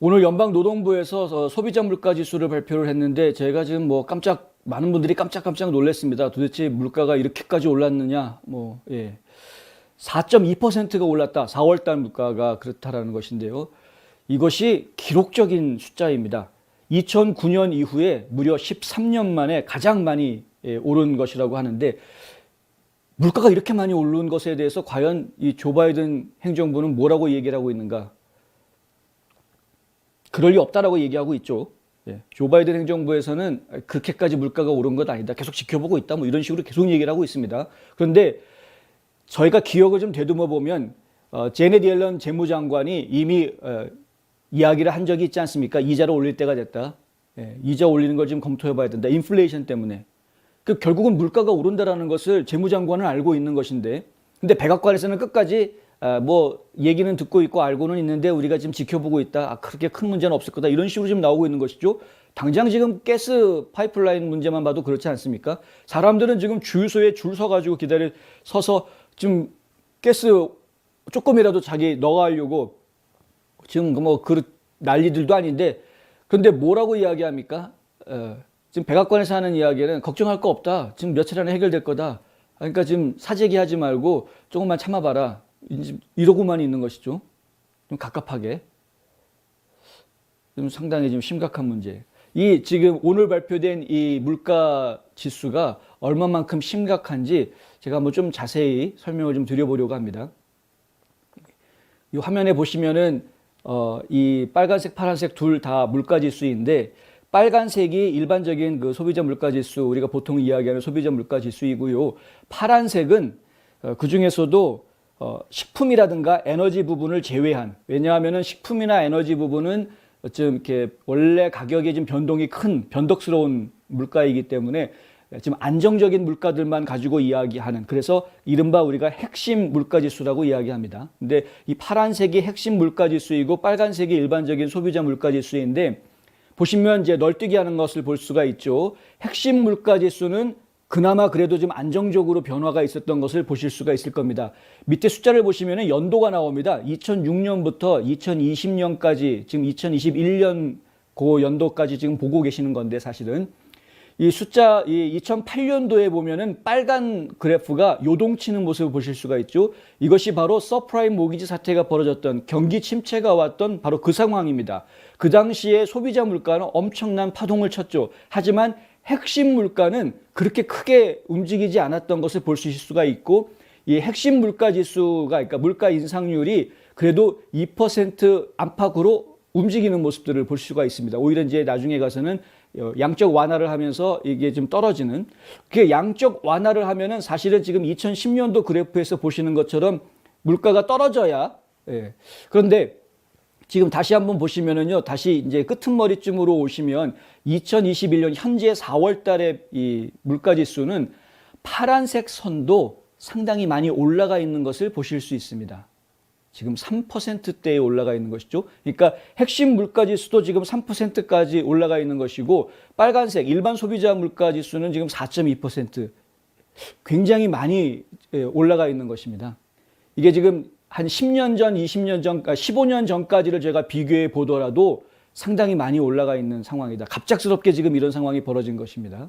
오늘 연방노동부에서 소비자 물가 지수를 발표를 했는데 제가 지금 많은 분들이 깜짝깜짝 놀랐습니다. 도대체 물가가 이렇게까지 올랐느냐? 4.2%가 올랐다. 4월달 물가가 그렇다라는 것인데요. 이것이 기록적인 숫자입니다. 2009년 이후에 무려 13년 만에 가장 많이 오른 것이라고 하는데, 물가가 이렇게 많이 오른 것에 대해서 과연 이 조 바이든 행정부는 뭐라고 얘기를 하고 있는가? 그럴 리 없다라고 얘기하고 있죠. 조 바이든 행정부에서는 그렇게까지 물가가 오른 것 아니다. 계속 지켜보고 있다. 이런 식으로 계속 얘기를 하고 있습니다. 그런데 저희가 기억을 좀 되듬어 보면 제넷 옐런 재무장관이 이미 이야기를 한 적이 있지 않습니까? 이자를 올릴 때가 됐다. 이자 올리는 걸 지금 검토해 봐야 된다. 인플레이션 때문에. 결국은 물가가 오른다라는 것을 재무장관은 알고 있는 것인데, 근데 백악관에서는 끝까지 얘기는 듣고 있고 알고는 있는데 우리가 지금 지켜보고 있다. 그렇게 큰 문제는 없을 거다. 이런 식으로 지금 나오고 있는 것이죠. 당장 지금 가스 파이프라인 문제만 봐도 그렇지 않습니까? 사람들은 지금 주유소에 줄 서가지고 서서 지금 가스 조금이라도 자기 넣어가려고 지금 그릇 난리들도 아닌데, 근데 뭐라고 이야기합니까? 지금 백악관에서 하는 이야기는 걱정할 거 없다. 지금 며칠 안에 해결될 거다. 그러니까 지금 사재기하지 말고 조금만 참아봐라. 이러고만 있는 것이죠. 좀 갑갑하게. 좀 상당히 좀 심각한 문제. 지금 오늘 발표된 이 물가 지수가 얼마만큼 심각한지 제가 한번 좀 자세히 설명을 좀 드려보려고 합니다. 이 화면에 보시면은 이 빨간색, 파란색 둘 다 물가 지수인데, 빨간색이 일반적인 그 소비자 물가 지수, 우리가 보통 이야기하는 소비자 물가 지수이고요. 파란색은 그 중에서도 식품이라든가 에너지 부분을 제외한, 왜냐하면은 식품이나 에너지 부분은 좀 이렇게 원래 가격의 좀 변동이 큰 변덕스러운 물가이기 때문에 지금 안정적인 물가들만 가지고 이야기하는, 그래서 이른바 우리가 핵심 물가 지수라고 이야기합니다. 근데 이 파란색이 핵심 물가 지수이고 빨간색이 일반적인 소비자 물가 지수인데, 보시면 이제 널뛰기 하는 것을 볼 수가 있죠. 핵심 물가 지수는 그나마 그래도 좀 안정적으로 변화가 있었던 것을 보실 수가 있을 겁니다. 밑에 숫자를 보시면 연도가 나옵니다. 2006년부터 2020년까지, 지금 2021년 그 연도까지 지금 보고 계시는 건데, 사실은 이 숫자, 2008년도에 보면은 빨간 그래프가 요동치는 모습을 보실 수가 있죠. 이것이 바로 서프라임 모기지 사태가 벌어졌던, 경기 침체가 왔던 바로 그 상황입니다. 그 당시에 소비자 물가는 엄청난 파동을 쳤죠. 하지만 핵심 물가는 그렇게 크게 움직이지 않았던 것을 볼 수 있을 수가 있고, 이 핵심 물가 지수가, 그러니까 물가 인상률이 그래도 2% 안팎으로 움직이는 모습들을 볼 수가 있습니다. 오히려 이제 나중에 가서는 양적 완화를 하면서 이게 좀 떨어지는, 그 양적 완화를 하면은 사실은 지금 2010년도 그래프에서 보시는 것처럼 물가가 떨어져야, 그런데 지금 다시 한번 보시면은요, 다시 이제 끄트머리쯤으로 오시면 2021년 현재 4월 달에 이 물가 지수는 파란색 선도 상당히 많이 올라가 있는 것을 보실 수 있습니다. 지금 3%대에 올라가 있는 것이죠. 그러니까 핵심 물가 지수도 지금 3%까지 올라가 있는 것이고, 빨간색 일반 소비자 물가 지수는 지금 4.2%, 굉장히 많이 올라가 있는 것입니다. 이게 지금 한 10년 전, 20년 전, 15년 전까지를 제가 비교해 보더라도 상당히 많이 올라가 있는 상황이다. 갑작스럽게 지금 이런 상황이 벌어진 것입니다.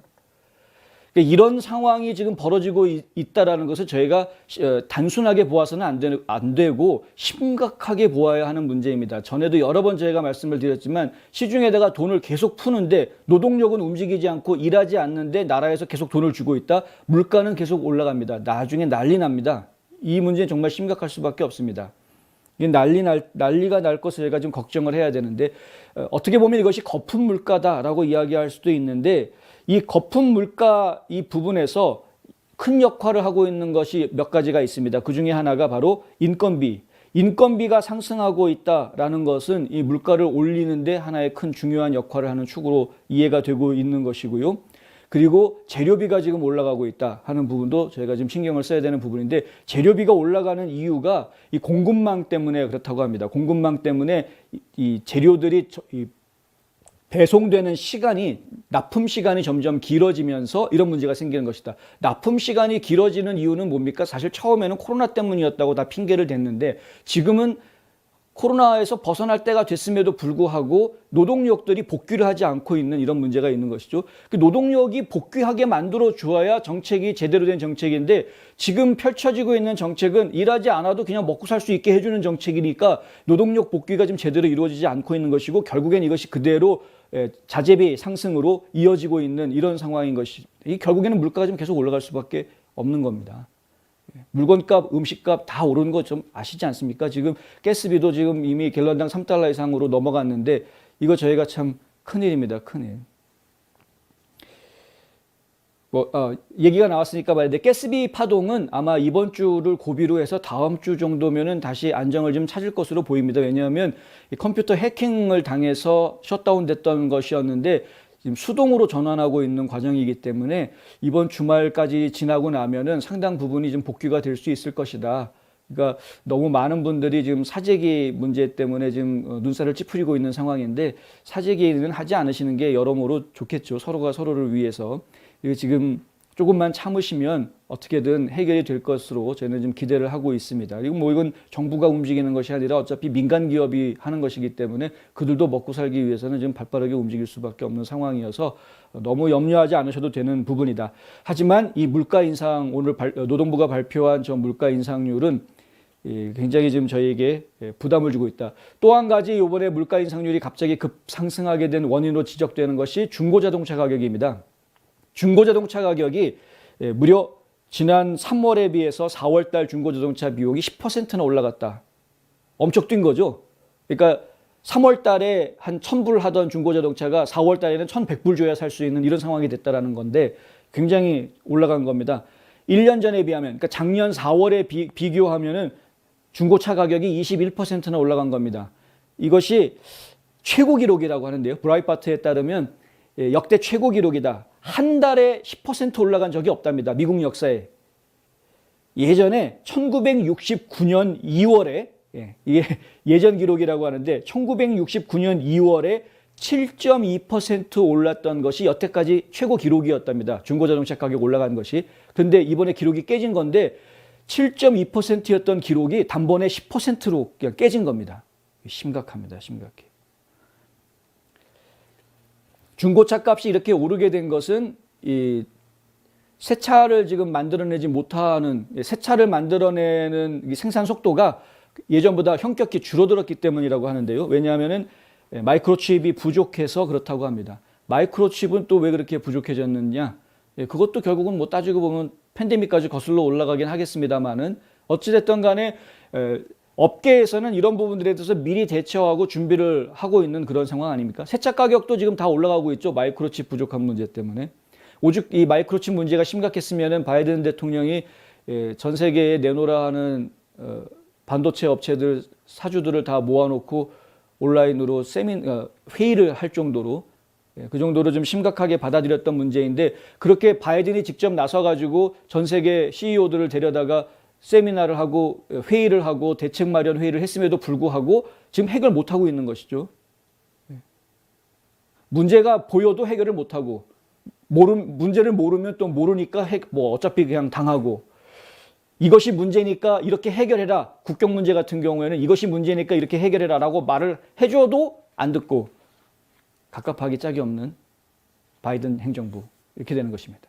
이런 상황이 지금 벌어지고 있다는 것을 저희가 단순하게 보아서는 안 되고 심각하게 보아야 하는 문제입니다. 전에도 여러 번 저희가 말씀을 드렸지만, 시중에다가 돈을 계속 푸는데 노동력은 움직이지 않고 일하지 않는데 나라에서 계속 돈을 주고 있다. 물가는 계속 올라갑니다. 나중에 난리 납니다. 이 문제는 정말 심각할 수밖에 없습니다. 난리가 날 것을 저희가 좀 걱정을 해야 되는데, 어떻게 보면 이것이 거품 물가다라고 이야기할 수도 있는데, 이 거품 물가 이 부분에서 큰 역할을 하고 있는 것이 몇 가지가 있습니다. 그 중에 하나가 바로 인건비가 상승하고 있다라는 것은 이 물가를 올리는데 하나의 큰 중요한 역할을 하는 축으로 이해가 되고 있는 것이고요. 그리고 재료비가 지금 올라가고 있다 하는 부분도 저희가 지금 신경을 써야 되는 부분인데, 재료비가 올라가는 이유가 이 공급망 때문에 그렇다고 합니다. 공급망 때문에 이 재료들이 배송되는 시간이, 납품 시간이 점점 길어지면서 이런 문제가 생기는 것이다. 납품 시간이 길어지는 이유는 뭡니까? 사실 처음에는 코로나 때문이었다고 다 핑계를 댔는데, 지금은 코로나에서 벗어날 때가 됐음에도 불구하고 노동력들이 복귀를 하지 않고 있는 이런 문제가 있는 것이죠. 그 노동력이 복귀하게 만들어 주어야 정책이 제대로 된 정책인데 지금 펼쳐지고 있는 정책은 일하지 않아도 그냥 먹고 살 수 있게 해주는 정책이니까 노동력 복귀가 좀 제대로 이루어지지 않고 있는 것이고 결국엔 이것이 그대로 자재비 상승으로 이어지고 있는 이런 상황인 것이 결국에는 물가가 좀 계속 올라갈 수밖에 없는 겁니다. 물건값, 음식값 다 오르는 거 좀 아시지 않습니까? 지금 가스비도 지금 이미 갤런당 3달러 이상으로 넘어갔는데 이거 저희가 참 큰일입니다. 큰일. 얘기가 나왔으니까 말인데 가스비 파동은 아마 이번 주를 고비로 해서 다음 주 정도면은 다시 안정을 좀 찾을 것으로 보입니다. 왜냐하면 컴퓨터 해킹을 당해서 셧다운 됐던 것이었는데 지금 수동으로 전환하고 있는 과정이기 때문에 이번 주말까지 지나고 나면은 상당 부분이 좀 복귀가 될 수 있을 것이다. 그러니까 너무 많은 분들이 지금 사재기 문제 때문에 지금 눈살을 찌푸리고 있는 상황인데 사재기는 하지 않으시는 게 여러모로 좋겠죠. 서로가 서로를 위해서. 지금 조금만 참으시면 어떻게든 해결이 될 것으로 저는 좀 기대를 하고 있습니다. 그리고 뭐 이건 정부가 움직이는 것이 아니라 어차피 민간 기업이 하는 것이기 때문에 그들도 먹고 살기 위해서는 좀 발빠르게 움직일 수밖에 없는 상황이어서 너무 염려하지 않으셔도 되는 부분이다. 하지만 이 물가 인상 오늘 노동부가 발표한 저 물가 인상률은 굉장히 지금 저희에게 부담을 주고 있다. 또 한 가지 이번에 물가 인상률이 갑자기 급상승하게 된 원인으로 지적되는 것이 중고자동차 가격입니다. 중고자동차 가격이 무려 지난 3월에 비해서 4월 달 중고자동차 비용이 10%나 올라갔다. 엄청 뛴 거죠. 그러니까 3월 달에 한 1,000불 하던 중고자동차가 4월 달에는 1,100불 줘야 살 수 있는 이런 상황이 됐다라는 건데 굉장히 올라간 겁니다. 1년 전에 비하면, 그러니까 작년 4월에 비교하면은 중고차 가격이 21%나 올라간 겁니다. 이것이 최고 기록이라고 하는데요. 브라이트바트에 따르면 역대 최고 기록이다. 한 달에 10% 올라간 적이 없답니다. 미국 역사에. 예전에 1969년 2월에 이게 예전 기록이라고 하는데 1969년 2월에 7.2% 올랐던 것이 여태까지 최고 기록이었답니다. 중고자동차 가격 올라간 것이. 그런데 이번에 기록이 깨진 건데 7.2%였던 기록이 단번에 10%로 깨진 겁니다. 심각합니다. 심각해. 중고차 값이 이렇게 오르게 된 것은 이 새 차를 지금 만들어내지 못하는, 새 차를 만들어내는 생산 속도가 예전보다 현격히 줄어들었기 때문이라고 하는데요. 왜냐하면은 마이크로칩이 부족해서 그렇다고 합니다. 마이크로칩은 또 왜 그렇게 부족해졌느냐? 그것도 결국은 뭐 따지고 보면 팬데믹까지 거슬러 올라가긴 하겠습니다만은 어찌됐든 간에 업계에서는 이런 부분들에 대해서 미리 대처하고 준비를 하고 있는 그런 상황 아닙니까? 새차 가격도 지금 다 올라가고 있죠. 마이크로칩 부족한 문제 때문에. 오죽 이 마이크로칩 문제가 심각했으면은 바이든 대통령이 전 세계에 내놓으라 하는 반도체 업체들 사주들을 다 모아놓고 온라인으로 회의를 할 정도로 그 정도로 좀 심각하게 받아들였던 문제인데 그렇게 바이든이 직접 나서가지고 전 세계 CEO들을 데려다가 세미나를 하고 회의를 하고 대책 마련 회의를 했음에도 불구하고 지금 해결 못하고 있는 것이죠. 문제가 보여도 해결을 못하고 문제를 모르면 또 모르니까 뭐 어차피 그냥 당하고 이것이 문제니까 이렇게 해결해라. 국경 문제 같은 경우에는 이것이 문제니까 이렇게 해결해라 라고 말을 해줘도 안 듣고 갑갑하기 짝이 없는 바이든 행정부 이렇게 되는 것입니다.